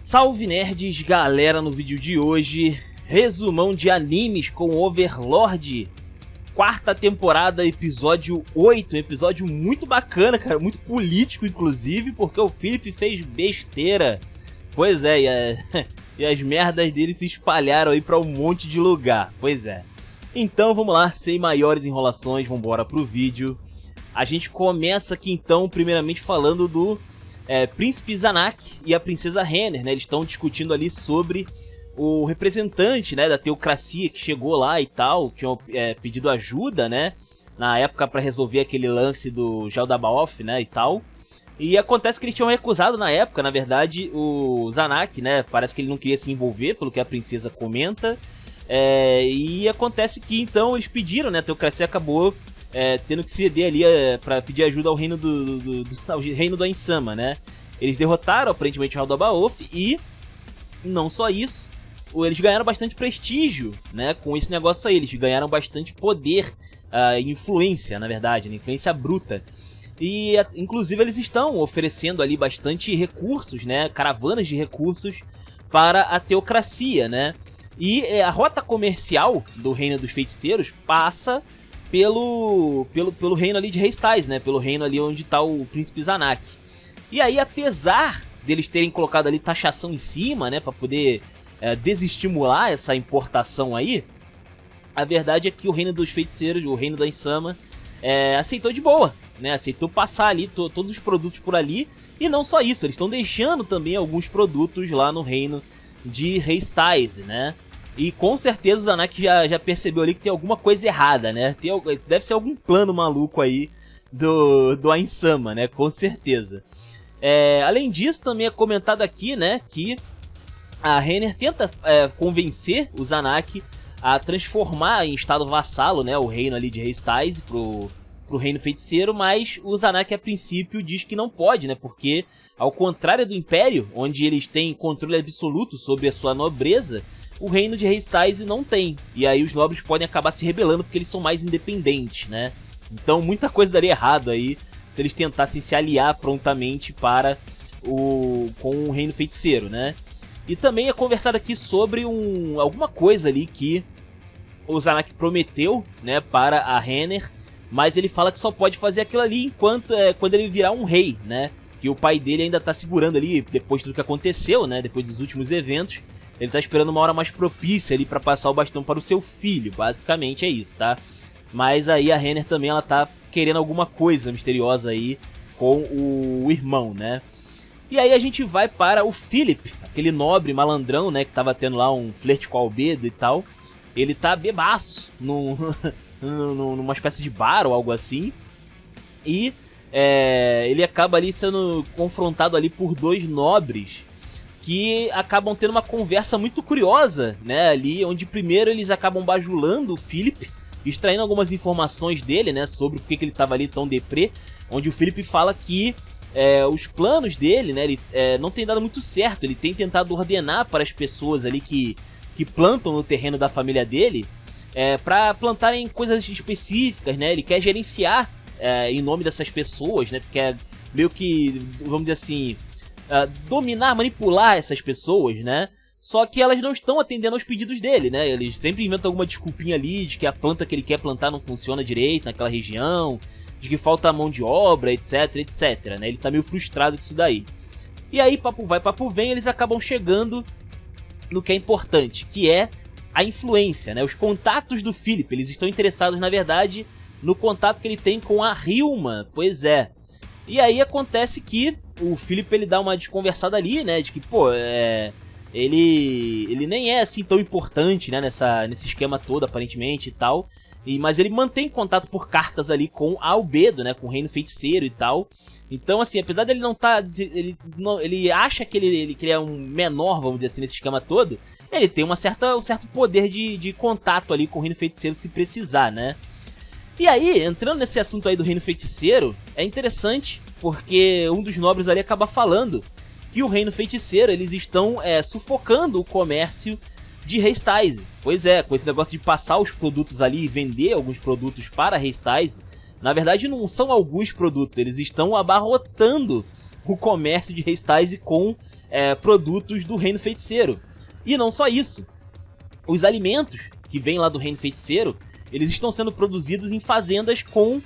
Salve nerds, galera, no vídeo de hoje, resumão de animes com Overlord, quarta temporada, episódio 8, episódio muito bacana, cara, muito político inclusive, porque o Philip fez besteira, pois é, e as merdas dele se espalharam aí pra um monte de lugar, pois é. Então vamos lá, sem maiores enrolações, vamos embora pro vídeo. A gente começa aqui então, primeiramente falando do Príncipe Zanak e a Princesa Renner, né? Eles estão discutindo ali sobre o representante, né, da teocracia que chegou lá e tal, que tinham pedido ajuda, né, na época para resolver aquele lance do Jaldabaoth, né, e tal. E acontece que eles tinham recusado na época, na verdade, o Zanak, né, parece que ele não queria se envolver, pelo que a princesa comenta. E acontece que então eles pediram, né, a teocracia acabou tendo que ceder ali pra pedir ajuda ao reino ao reino do Ainsama, né? Eles derrotaram aparentemente o Jaldabaoth e não só isso, eles ganharam bastante prestígio, né? Com esse negócio aí, eles ganharam bastante poder, influência, na verdade, né? Influência bruta. E inclusive eles estão oferecendo ali bastante recursos, né? Caravanas de recursos para a teocracia, né? E a rota comercial do Reino dos Feiticeiros passa pelo reino ali de Hastise, né? Pelo reino ali onde tá o Príncipe Zanak. E aí, apesar deles terem colocado ali taxação em cima, né? Pra poder desestimular essa importação aí, a verdade é que o Reino dos Feiticeiros, o Reino da Ainsama, aceitou de boa, né? Aceitou passar ali todos os produtos por ali. E não só isso, eles estão deixando também alguns produtos lá no reino de Hastise, né? E com certeza o Zanak já percebeu ali que tem alguma coisa errada, né? Deve ser algum plano maluco aí do Ainsama, né? Com certeza. Além disso, também é comentado aqui, né? Que a Renner tenta convencer o Zanak a transformar em estado vassalo, né? O reino ali de Hastise pro reino feiticeiro, mas o Zanak a princípio diz que não pode, né? Porque ao contrário do Império, onde eles têm controle absoluto sobre a sua nobreza, o reino de Hastise não tem. E aí os nobres podem acabar se rebelando porque eles são mais independentes, né? Então muita coisa daria errado aí se eles tentassem se aliar prontamente com o reino feiticeiro, né? E também é conversado aqui sobre alguma coisa ali que o Zanak prometeu, né, para a Renner, mas ele fala que só pode fazer aquilo ali quando ele virar um rei, né? Que o pai dele ainda tá segurando ali, depois de tudo que aconteceu, né? Depois dos últimos eventos. Ele tá esperando uma hora mais propícia ali pra passar o bastão para o seu filho. Basicamente é isso, tá? Mas aí a Renner também, ela tá querendo alguma coisa misteriosa aí com o irmão, né? E aí a gente vai para o Philip, aquele nobre malandrão, né? Que tava tendo lá um flerte com a Albedo e tal. Ele tá bebaço numa espécie de bar ou algo assim. E ele acaba ali sendo confrontado ali por dois nobres que acabam tendo uma conversa muito curiosa, né, ali, onde primeiro eles acabam bajulando o Philip, extraindo algumas informações dele, né, sobre por que ele estava ali tão deprê, onde o Philip fala que os planos dele, né, ele não tem dado muito certo, ele tem tentado ordenar para as pessoas ali que plantam no terreno da família dele, para plantarem coisas específicas, né, ele quer gerenciar em nome dessas pessoas, né, porque é meio que, vamos dizer assim, dominar, manipular essas pessoas, né? Só que elas não estão atendendo aos pedidos dele, né? Eles sempre inventam alguma desculpinha ali de que a planta que ele quer plantar não funciona direito naquela região, de que falta mão de obra, etc, etc, né? Ele tá meio frustrado com isso daí. E aí, papo vai, papo vem, eles acabam chegando no que é importante, que é a influência, né? Os contatos do Philip, eles estão interessados, na verdade, no contato que ele tem com a Hilma, pois é. E aí acontece que o Philip, ele dá uma desconversada ali, né, de que, pô, ele nem é assim tão importante, né, nesse esquema todo, aparentemente, e tal, mas ele mantém contato por cartas ali com a Albedo, né, com o Reino Feiticeiro e tal. Então, assim, apesar dele não tá, ele acha que ele é um menor, vamos dizer assim, nesse esquema todo, ele tem um certo poder de contato ali com o Reino Feiticeiro se precisar, né. E aí, entrando nesse assunto aí do Reino Feiticeiro, é interessante porque um dos nobres ali acaba falando que o Reino Feiticeiro, eles estão sufocando o comércio de Hastise. Pois é, com esse negócio de passar os produtos ali e vender alguns produtos para Hastise, na verdade não são alguns produtos, eles estão abarrotando o comércio de Hastise com produtos do Reino Feiticeiro. E não só isso, os alimentos que vêm lá do Reino Feiticeiro, eles estão sendo produzidos em fazendas com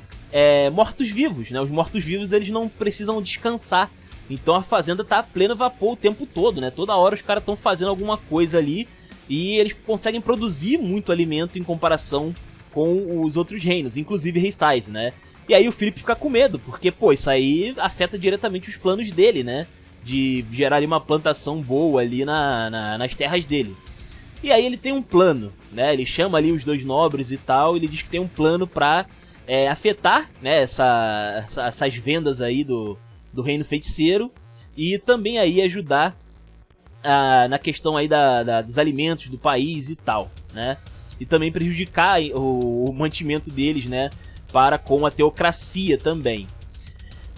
mortos-vivos, né? Os mortos-vivos, eles não precisam descansar. Então a fazenda tá a pleno vapor o tempo todo, né? Toda hora os caras estão fazendo alguma coisa ali e eles conseguem produzir muito alimento em comparação com os outros reinos, inclusive Restise, né? E aí o Philip fica com medo, porque, pô, isso aí afeta diretamente os planos dele, né? De gerar ali uma plantação boa ali nas terras dele. E aí ele tem um plano, né? Ele chama ali os 2 nobres e tal, ele diz que tem um plano pra afetar, né, essas vendas aí do Reino Feiticeiro e também aí ajudar na questão aí dos alimentos do país e tal, né? E também prejudicar o mantimento deles, né, para com a teocracia também.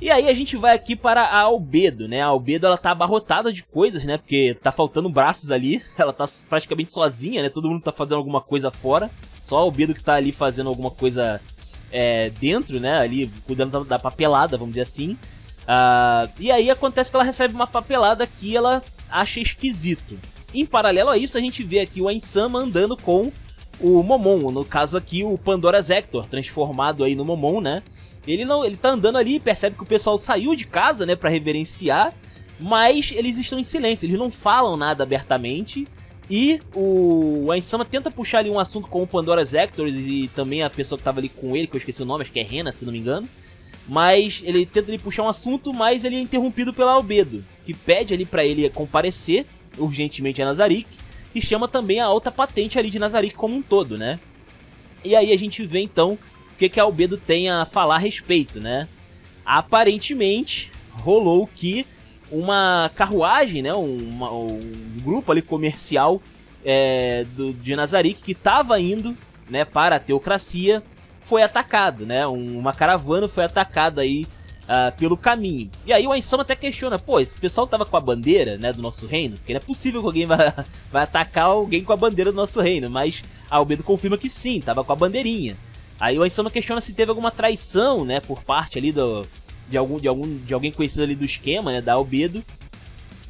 E aí a gente vai aqui para a Albedo, né? A Albedo, ela tá abarrotada de coisas, né? Porque tá faltando braços ali, ela tá praticamente sozinha, né? Todo mundo tá fazendo alguma coisa fora, só a Albedo que tá ali fazendo alguma coisa dentro, né? Ali cuidando da papelada, vamos dizer assim. E aí acontece que ela recebe uma papelada que ela acha esquisito. Em paralelo a isso, a gente vê aqui o Ainsama andando com o Momon, no caso aqui o Pandora's Hector, transformado aí no Momon, né? Ele tá andando ali e percebe que o pessoal saiu de casa, né, pra reverenciar, mas eles estão em silêncio, eles não falam nada abertamente. E o Ainsama tenta puxar ali um assunto com o Pandora's Hector e também a pessoa que tava ali com ele, que eu esqueci o nome, acho que é Rena, se não me engano. Mas ele tenta ali puxar um assunto, mas ele é interrompido pela Albedo, que pede ali pra ele comparecer urgentemente a Nazarick e chama também a alta patente ali de Nazarick como um todo, né? E aí a gente vê então o que a Albedo tem a falar a respeito, né? Aparentemente rolou que uma carruagem, né, um grupo ali comercial de Nazarick que estava indo, né, para a teocracia foi atacado, né? Uma caravana foi atacada aí pelo caminho. E aí o Ainsama até questiona, pô, esse pessoal tava com a bandeira, né, do nosso reino? Porque não é possível que alguém vai atacar alguém com a bandeira do nosso reino, mas a Albedo confirma que sim, tava com a bandeirinha. Aí o Ainsama questiona se teve alguma traição, né, por parte ali de alguém conhecido ali do esquema, né, da Albedo.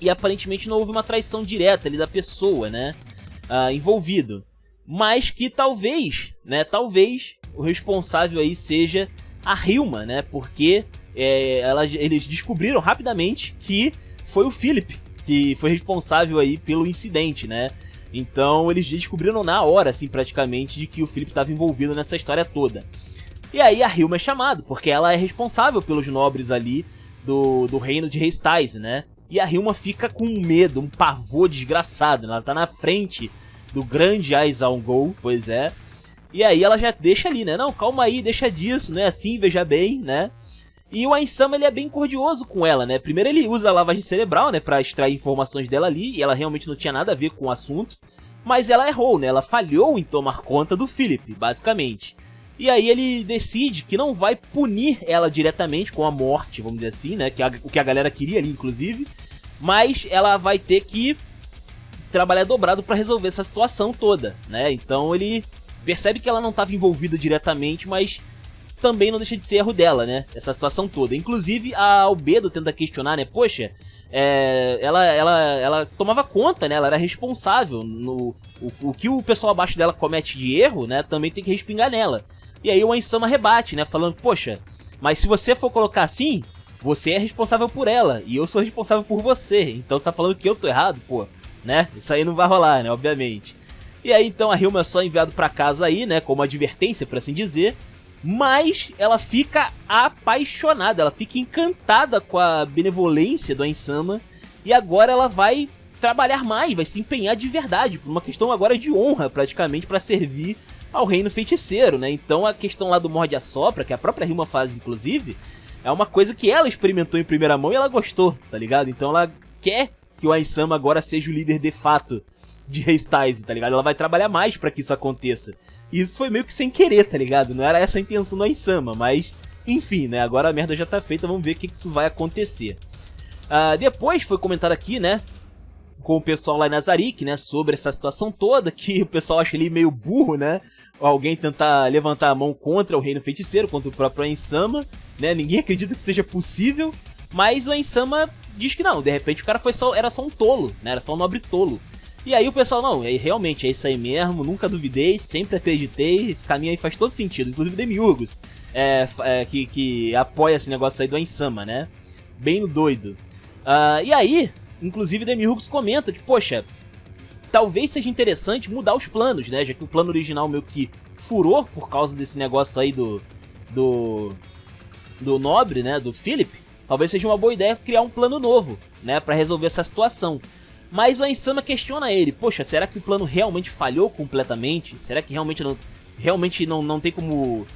E aparentemente não houve uma traição direta ali da pessoa, né, envolvido. Mas que talvez o responsável aí seja a Hilma, né, porque eles descobriram rapidamente que foi o Philip que foi responsável aí pelo incidente, né. Então eles descobriram na hora, assim, praticamente, de que o Philip estava envolvido nessa história toda. E aí a Hilma é chamada, porque ela é responsável pelos nobres ali do reino de Restise, né? E a Hilma fica com um medo, um pavor desgraçado, né? Ela tá na frente do grande Aizaongol, pois é. E aí ela já deixa ali, né? Não, calma aí, deixa disso, né? Assim, veja bem, né? E o Ainsama, ele é bem cordioso com ela, né? Primeiro ele usa a lavagem cerebral, né? Pra extrair informações dela ali, e ela realmente não tinha nada a ver com o assunto. Mas ela errou, né? Ela falhou em tomar conta do Philip, basicamente. E aí ele decide que não vai punir ela diretamente com a morte, vamos dizer assim, né? O que a galera queria ali, inclusive. Mas ela vai ter que trabalhar dobrado pra resolver essa situação toda, né? Então ele percebe que ela não estava envolvida diretamente, mas também não deixa de ser erro dela, né? Essa situação toda. Inclusive, a Albedo tenta questionar, né? Poxa, ela tomava conta, né? Ela era responsável. O que o pessoal abaixo dela comete de erro, né? Também tem que respingar nela. E aí o Ainsama rebate, né? Falando, poxa, mas se você for colocar assim, você é responsável por ela. E eu sou responsável por você. Então você tá falando que eu tô errado, pô, né? Isso aí não vai rolar, né? Obviamente. E aí então a Hilma é só enviado pra casa aí, né? Como advertência, por assim dizer. Mas ela fica apaixonada, ela fica encantada com a benevolência do Ainsama. E agora ela vai trabalhar mais, vai se empenhar de verdade, por uma questão agora de honra, praticamente, para servir ao reino feiticeiro, né? Então a questão lá do Morde a Sopra, que a própria Hilma faz, inclusive, é uma coisa que ela experimentou em primeira mão e ela gostou, tá ligado? Então ela quer que o Ainsama agora seja o líder de fato de Restise, tá ligado? Ela vai trabalhar mais para que isso aconteça. E isso foi meio que sem querer, tá ligado? Não era essa a intenção do Ainsama, mas enfim, né? Agora a merda já tá feita, vamos ver o que isso vai acontecer. Depois foi comentado aqui, né, com o pessoal lá em Nazarick, né, sobre essa situação toda, que o pessoal acha ele meio burro, né? Alguém tentar levantar a mão contra o reino feiticeiro, contra o próprio Ainsama, né? Ninguém acredita que seja possível, mas o Ainsama diz que não, de repente o cara era só um tolo, né? Era só um nobre tolo. E aí o pessoal, não, realmente é isso aí mesmo, nunca duvidei, sempre acreditei, esse caminho aí faz todo sentido. Inclusive o Demiurgos, que apoia esse negócio aí do Ainsama, né? Bem doido. E aí, inclusive o Demiurgos comenta que, poxa, talvez seja interessante mudar os planos, né? Já que o plano original meio que furou por causa desse negócio aí do nobre, né? Do Philip. Talvez seja uma boa ideia criar um plano novo, né? Pra resolver essa situação. Mas o Ainsama questiona ele. Poxa, será que o plano realmente falhou completamente? Será que realmente não tem como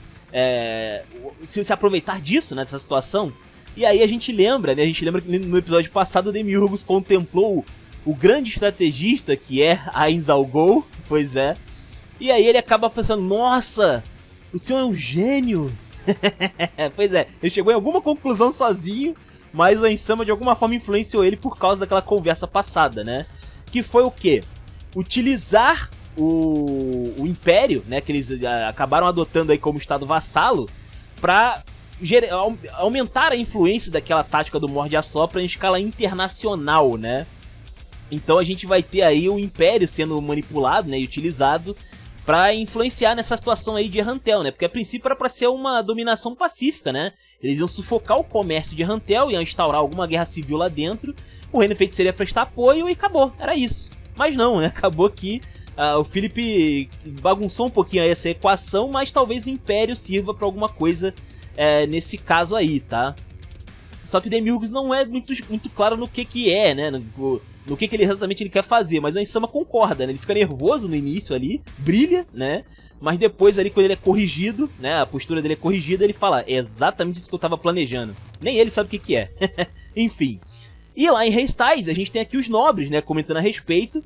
se aproveitar disso, né? Dessa situação? E aí a gente lembra, né? A gente lembra que no episódio passado o Demiurgos contemplou o grande estrategista que é Ainsalgol. Pois é. E aí ele acaba pensando, nossa, o senhor é um gênio. Pois é, ele chegou em alguma conclusão sozinho, mas o Ainsama de alguma forma influenciou ele por causa daquela conversa passada, né? Que foi o quê? Utilizar o Império, né? Que eles acabaram adotando aí como estado vassalo, pra aumentar a influência daquela tática do Morde-a-Sopra em escala internacional, né? Então a gente vai ter aí o Império sendo manipulado, né? E utilizado pra influenciar nessa situação aí de Errantel, né? Porque a princípio era pra ser uma dominação pacífica, né? Eles iam sufocar o comércio de Errantel, iam instaurar alguma guerra civil lá dentro, o Reino Feiticeiro ia prestar apoio e acabou, era isso. Mas não, né? Acabou que o Philip bagunçou um pouquinho aí essa equação, mas talvez o Império sirva pra alguma coisa nesse caso aí, tá? Só que o Demiurgos não é muito claro no que é, né? No que ele exatamente quer fazer, mas o Ainsama concorda, né? Ele fica nervoso no início ali, brilha, né? Mas depois ali, quando ele é corrigido, né? A postura dele é corrigida, ele fala, é exatamente isso que eu tava planejando. Nem ele sabe o que é. Enfim. E lá em Restais, a gente tem aqui os nobres, né? Comentando a respeito.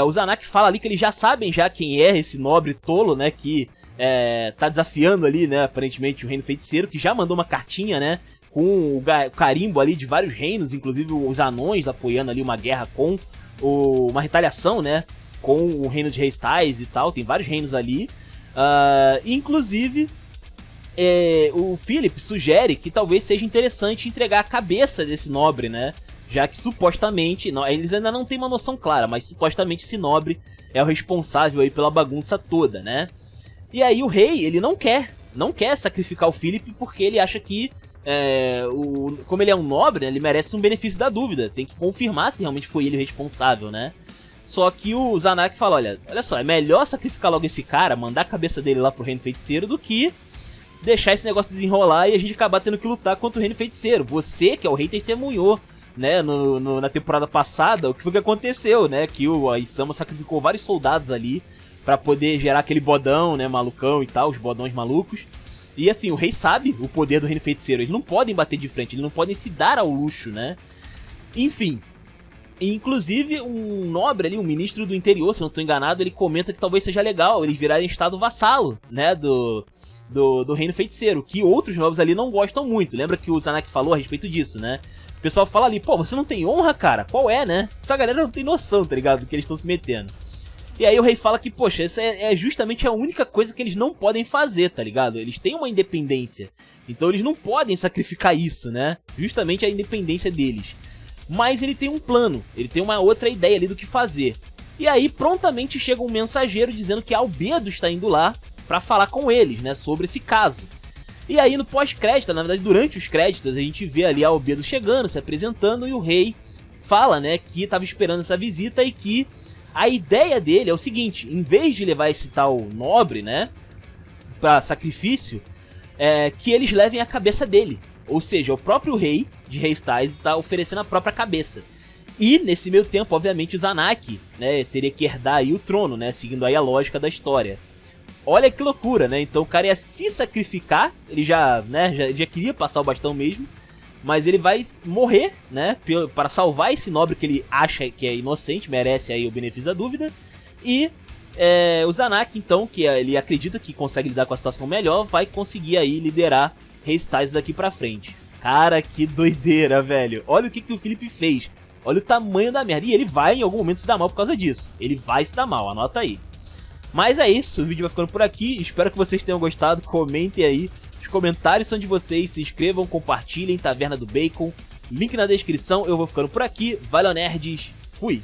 O Zanak fala ali que eles já sabem quem é esse nobre tolo, né? Que tá desafiando ali, né? Aparentemente o Reino Feiticeiro, que já mandou uma cartinha, né? Com o carimbo ali de vários reinos, inclusive os anões apoiando ali uma guerra com uma retaliação, né? Com o reino de Restais e tal, tem vários reinos ali. Inclusive, o Philip sugere que talvez seja interessante entregar a cabeça desse nobre, né? Já que supostamente, eles ainda não têm uma noção clara, mas supostamente esse nobre é o responsável aí pela bagunça toda, né? E aí o rei, ele não quer sacrificar o Philip porque ele acha que como ele é um nobre, né, ele merece um benefício da dúvida. Tem que confirmar se realmente foi ele o responsável, né? Só que o Zanak fala, olha só, é melhor sacrificar logo esse cara, mandar a cabeça dele lá pro Reino Feiticeiro, do que deixar esse negócio desenrolar e a gente acabar tendo que lutar contra o Reino Feiticeiro. Você, que é o rei, testemunhou, né, na temporada passada, o que foi que aconteceu, né? Que o Ainsama sacrificou vários soldados ali pra poder gerar aquele bodão, né, malucão e tal, os bodões malucos. E assim, o rei sabe o poder do Reino Feiticeiro, eles não podem bater de frente, eles não podem se dar ao luxo, né? Enfim, inclusive um nobre ali, um ministro do interior, se não estou enganado, ele comenta que talvez seja legal eles virarem estado vassalo, né, do Reino Feiticeiro, que outros nobres ali não gostam muito. Lembra que o Zanak falou a respeito disso, né? O pessoal fala ali, pô, você não tem honra, cara? Qual é, né? Essa galera não tem noção, tá ligado? Do que eles estão se metendo. E aí o rei fala que, poxa, essa é justamente a única coisa que eles não podem fazer, tá ligado? Eles têm uma independência, então eles não podem sacrificar isso, né? Justamente a independência deles. Mas ele tem um plano, ele tem uma outra ideia ali do que fazer. E aí prontamente chega um mensageiro dizendo que Albedo está indo lá pra falar com eles, né, sobre esse caso. E aí no pós-crédito, na verdade durante os créditos, a gente vê ali Albedo chegando, se apresentando, e o rei fala, né, que estava esperando essa visita e que a ideia dele é o seguinte, em vez de levar esse tal nobre, né, pra sacrifício, que eles levem a cabeça dele. Ou seja, o próprio rei de Restais está oferecendo a própria cabeça. E, nesse meio tempo, obviamente, o Zanak, né, teria que herdar aí o trono, né, seguindo aí a lógica da história. Olha que loucura, né, então o cara ia se sacrificar, ele já queria passar o bastão mesmo, mas ele vai morrer, né, para salvar esse nobre que ele acha que é inocente, merece aí o benefício da dúvida. E o Zanak, então, que ele acredita que consegue lidar com a situação melhor, vai conseguir aí liderar Restais daqui pra frente. Cara, que doideira, velho. Olha o que o Philip fez. Olha o tamanho da merda. E ele vai em algum momento se dar mal por causa disso. Ele vai se dar mal, anota aí. Mas é isso, o vídeo vai ficando por aqui. Espero que vocês tenham gostado. Comentem aí. Os comentários são de vocês. Se inscrevam, compartilhem. Taverna do Bacon. Link na descrição, eu vou ficando por aqui. Valeu, nerds. Fui!